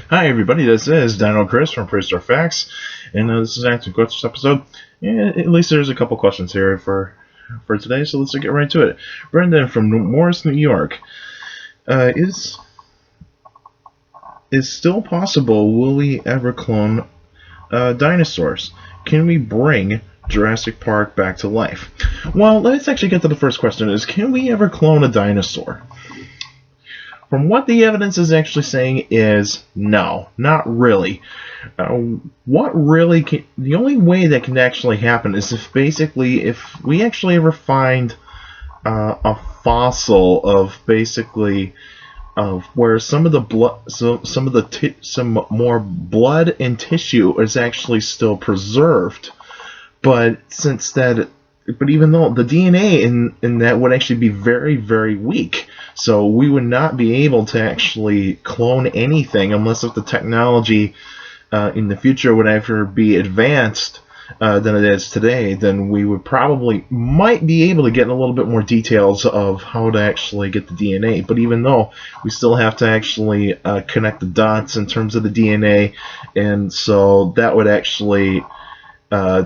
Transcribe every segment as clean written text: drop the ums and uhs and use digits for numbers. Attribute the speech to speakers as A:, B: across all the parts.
A: Hi everybody, this is Dino Chris from Prehistoric Facts, and this is Answering Questions episode. And at least there's a couple questions here for today, so let's get right to it. Brendan from Morris, New York. Is still possible, will we ever clone dinosaurs? Can we bring Jurassic Park back to life? Well, let's actually get to the first question, is can we ever clone a dinosaur? From what the evidence is actually saying is no, not really. The only way that can actually happen is if we actually ever find a fossil of where some of the blood, some more blood and tissue is actually still preserved, but even though the DNA in that would actually be very, very weak, so we would not be able to actually clone anything unless if the technology in the future would ever be advanced than it is today. Then we might be able to get a little bit more details of how to actually get the DNA. But even though we still have to actually connect the dots in terms of the DNA, and so that would actually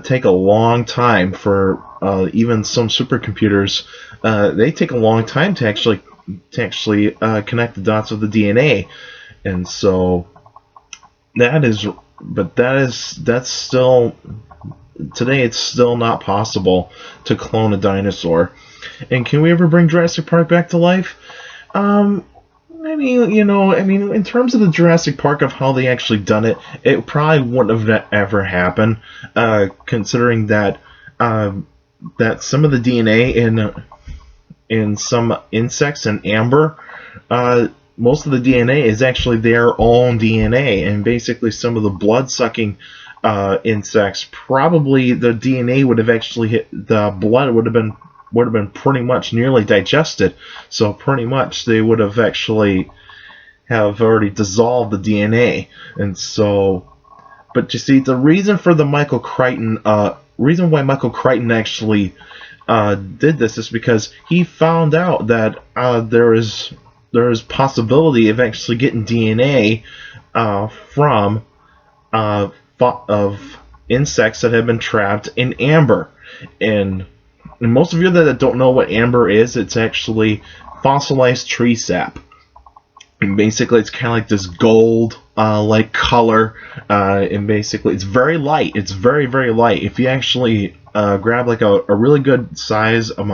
A: take a long time for even some supercomputers. They take a long time to actually connect the dots of the DNA, and so that's still today. It's still not possible to clone a dinosaur. And can we ever bring Jurassic Park back to life? In terms of the Jurassic Park of how they actually done it, it probably wouldn't have ever happened, considering that some of the DNA in some insects and amber, most of the DNA is actually their own DNA, and basically some of the blood-sucking insects, probably the DNA would have actually hit the blood would have been pretty much nearly digested, so pretty much they would have actually have already dissolved the DNA. And so, but you see, the reason for the reason why Michael Crichton actually did this is because he found out that there is possibility of actually getting DNA from of insects that have been trapped in amber. And most of you that don't know what amber is, it's actually fossilized tree sap. And basically, it's kind of like this gold like color, and basically, it's very light. It's very, very light. If you actually grab like a really good size of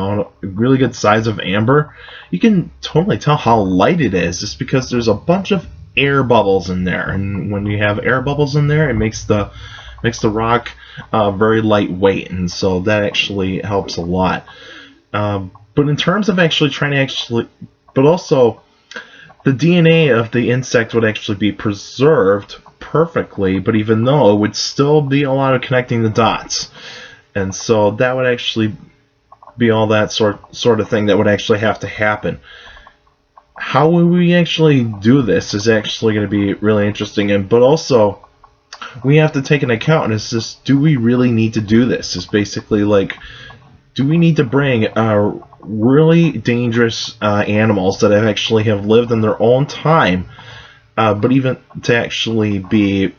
A: amber, you can totally tell how light it is, just because there's a bunch of air bubbles in there, and when you have air bubbles in there, it makes the rock very lightweight, and so that actually helps a lot. But in terms of but also the DNA of the insect would actually be preserved perfectly, but even though it would still be a lot of connecting the dots, and so that would actually be all that sort of thing that would actually have to happen. How will we actually do this is actually going to be really interesting, but also we have to take into account is this: do we really need to do this? Is basically like, do we need to bring really dangerous animals that have lived in their own time, but even to actually be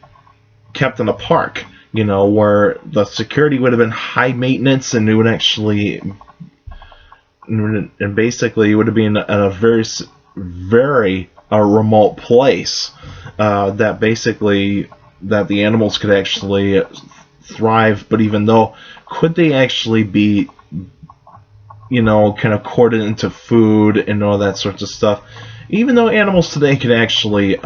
A: kept in a park, where the security would have been high maintenance, and it would actually, and basically it would have been in a very, very remote place, that the animals could actually thrive. But even though, could they actually be kind of corded into food and all that sorts of stuff? Even though animals today can actually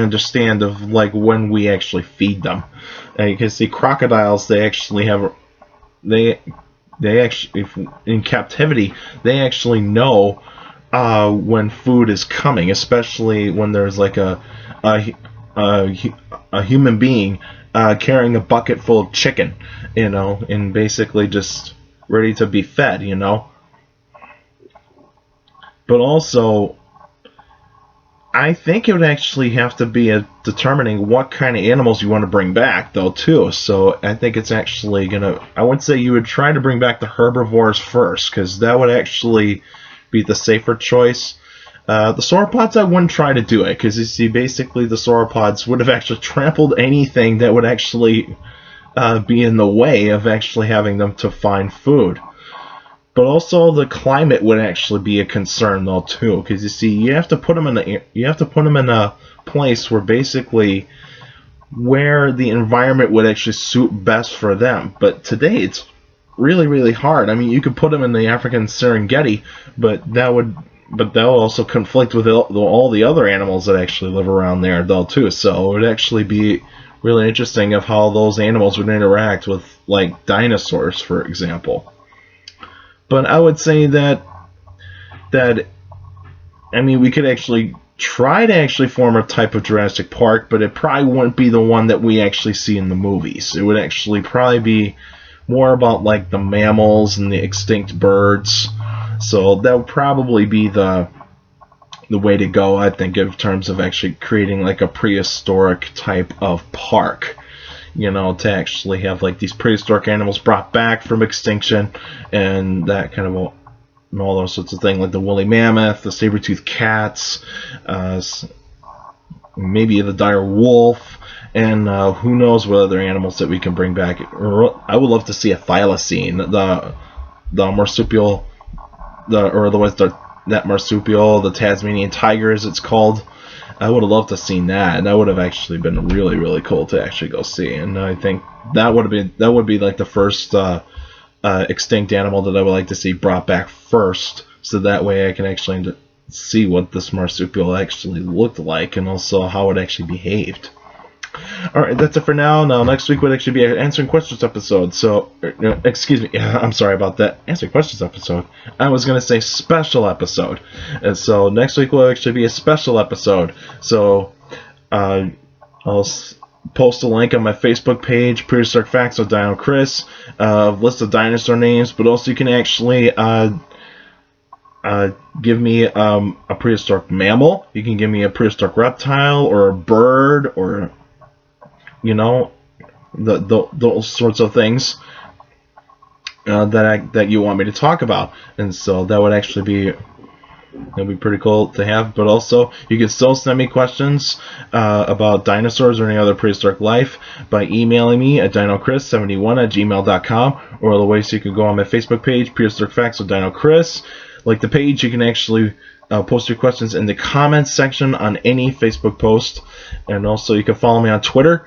A: understand of like when we actually feed them. You can see crocodiles, they actually if in captivity, they actually know when food is coming, especially when there's like a human being carrying a bucket full of chicken, and basically just ready to be fed, But also, I think it would actually have to be determining what kind of animals you want to bring back, though, too. So I think it's actually I would say you would try to bring back the herbivores first, because that would actually be the safer choice. The sauropods, I wouldn't try to do it, because you see, basically the sauropods would have actually trampled anything that would actually be in the way of actually having them to find food. But also the climate would actually be a concern though too, because you see, you have to put them in a place where basically where the environment would actually suit best for them. But today it's really, really hard. I mean, you could put them in the African Serengeti, but that will also conflict with all the other animals that actually live around there though too. So it would actually be really interesting of how those animals would interact with, like, dinosaurs, for example. But I would say that I mean, we could actually try to actually form a type of Jurassic Park, but it probably wouldn't be the one that we actually see in the movies. It would actually probably be more about, like, the mammals and the extinct birds. So that would probably be the way to go, I think, in terms of actually creating like a prehistoric type of park. You know, to actually have like these prehistoric animals brought back from extinction and that kind of and all those sorts of things, like the woolly mammoth, the saber-toothed cats, maybe the dire wolf, and who knows what other animals that we can bring back. I would love to see a thylacine, the marsupial, or otherwise that marsupial, the Tasmanian tiger as it's called. I would have loved to have seen that, and that would have actually been really, really cool to actually go see. And I think that would be like the first extinct animal that I would like to see brought back first, so that way I can actually see what this marsupial actually looked like and also how it actually behaved. Alright, that's it for now. Now, next week would actually be an answering questions episode. So, excuse me, I'm sorry about that. Answering questions episode. I was going to say special episode. And so, next week will actually be a special episode. So, I'll post a link on my Facebook page, Prehistoric Facts with Dino Chris, list of dinosaur names, but also you can actually give me a prehistoric mammal. You can give me a prehistoric reptile or a bird, or you know, those sorts of things that you want me to talk about. And so that would actually be pretty cool to have. But also, you can still send me questions about dinosaurs or any other prehistoric life by emailing me at dinocris71@gmail.com, or otherwise you can go on my Facebook page, Prehistoric Facts with Dino Chris. Like the page, you can actually post your questions in the comments section on any Facebook post. And also you can follow me on Twitter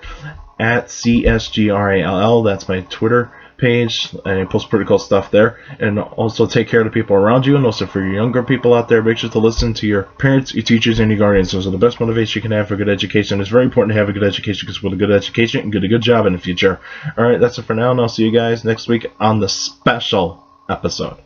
A: at CSGRALL. That's my Twitter page, and I post pretty cool stuff there. And also take care of the people around you. And also for your younger people out there, make sure to listen to your parents, your teachers, and your guardians. Those are the best motivation you can have for good education. It's very important to have a good education, because with a good education, you can get a good job in the future. Alright, that's it for now, and I'll see you guys next week on the special episode.